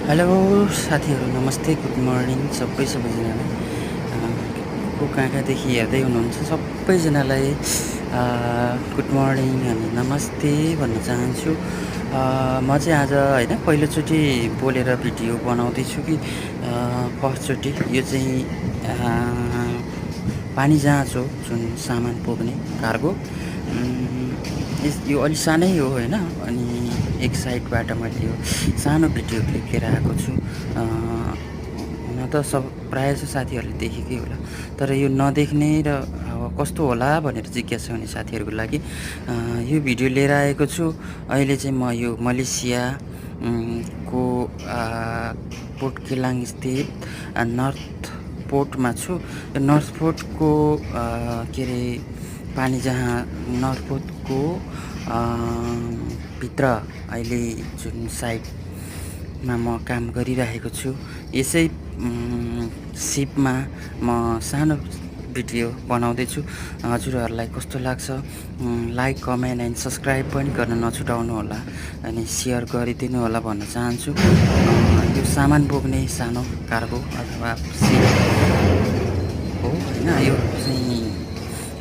Hello साथीहरू, नमस्ते, good morning सबैजनालाई। को कहाँदेखि हेर्दै हुनुहुन्छ सबैजनालाई गुड मर्निङ अनि नमस्ते भन्न चाहन्छु। म चाहिँ आज होइन पहिलोचोटि बोलेर भिडियो बनाउँदैछु कि फर्स्टचोटि। यो चाहिँ पानी जहाज हो, जुन सामान पुग्ने कार्गो। यो अलि सानै हो होइन, अनि एक साइडबाट मैले यो सानो भिडियो क्लिप लिएर आएको छु। हुन त प्रायः जसो साथीहरूले देखेकै होला, तर यो नदेख्ने र अब कस्तो होला भनेर जिज्ञासा हुने साथीहरूको लागि यो भिडियो लिएर आएको छु। अहिले चाहिँ म यो मलेसिया को पोर्ट केलाङ स्थित नर्थ पोर्टमा छु। नर्थ पोर्टको के अरे पानी जहाँ नर्थ पोर्टको भित्र अहिले जुन साइडमा म काम गरिरहेको छु, यसै सिपमा म सानो भिडियो बनाउँदैछु। हजुरहरूलाई कस्तो लाग्छ लाइक, कमेन्ट एन्ड सब्सक्राइब पनि गर्न नछुटाउनु होला, अनि सेयर गरिदिनु होला भन्न चाहन्छु। यो सामान बोक्ने सानो कार्गो अथवा सिप हो होइन। यो चाहिँ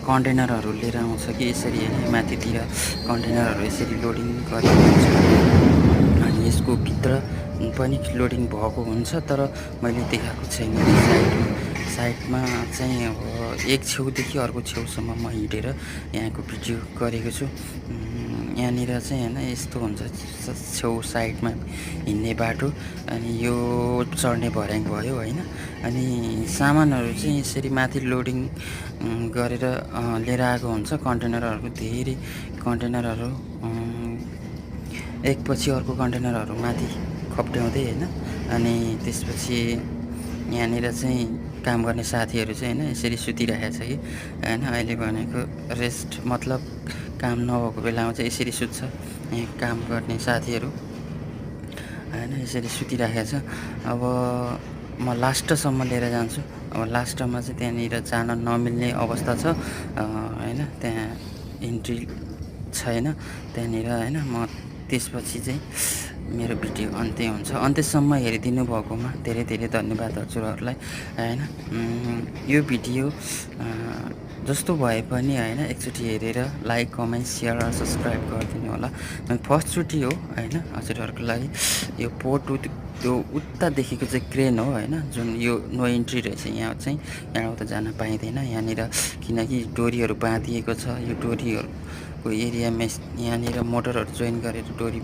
कन्टेनरहरू लिएर आउँछ कि यसरी होइन, माथितिर कन्टेनरहरू यसरी लोडिङ गरेको हुन्छ अनि यसको भित्र पनि लोडिङ भएको हुन्छ, तर मैले देखाएको छैन। साइडमा चाहिँ अब एक छेउदेखि अर्को छेउसम्म म हिँडेर यहाँको भिडियो गरेको छु। यहाँनिर चाहिँ होइन यस्तो हुन्छ, छेउ साइडमा हिँड्ने बाटो, अनि यो चढ्ने भर्याङ भयो होइन। अनि सामानहरू चाहिँ यसरी माथि लोडिङ गरेर लिएर आएको हुन्छ। कन्टेनरहरू धेरै कन्टेनरहरू एकपछि अर्को कन्टेनरहरू माथि खप्ट्याउँदै होइन। अनि त्यसपछि यहाँनिर चाहिँ काम गर्ने साथीहरू चाहिँ होइन यसरी सुतिरहेको छ कि होइन। अहिले भनेको रेस्ट मतलब काम नभएको बेलामा चाहिँ यसरी सुत्छ यहाँ काम गर्ने साथीहरू होइन, यसरी सुतिरहेको छ। अब म लास्टसम्म लिएर जान्छु। अब लास्टमा चाहिँ त्यहाँनिर जान नमिल्ने अवस्था छ होइन, त्यहाँ इन्ट्री छैन त्यहाँनिर होइन। म त्यसपछि चाहिँ मेरो भिडियो अन्त्य हुन्छ। अन्त्यसम्म हेरिदिनु भएकोमा धेरै धेरै धन्यवाद हजुरहरूलाई होइन। यो भिडियो जस्तो भए पनि होइन एकचोटि हेरेर लाइक, कमेन्ट, सेयर र सब्सक्राइब गरिदिनु होला। फर्स्टचोटि हो होइन हजुरहरूको लागि। यो पोर्ट त्यो उतादेखिको चाहिँ क्रेन हो होइन, जुन यो नो इन्ट्री रहेछ। यहाँ चाहिँ यहाँबाट त जान पाइँदैन यहाँनिर, किनकि डोरीहरू बाँधिएको छ। यो डोरीहरूको एरियामा यहाँनिर मोटरहरू जोइन गरेर डोरी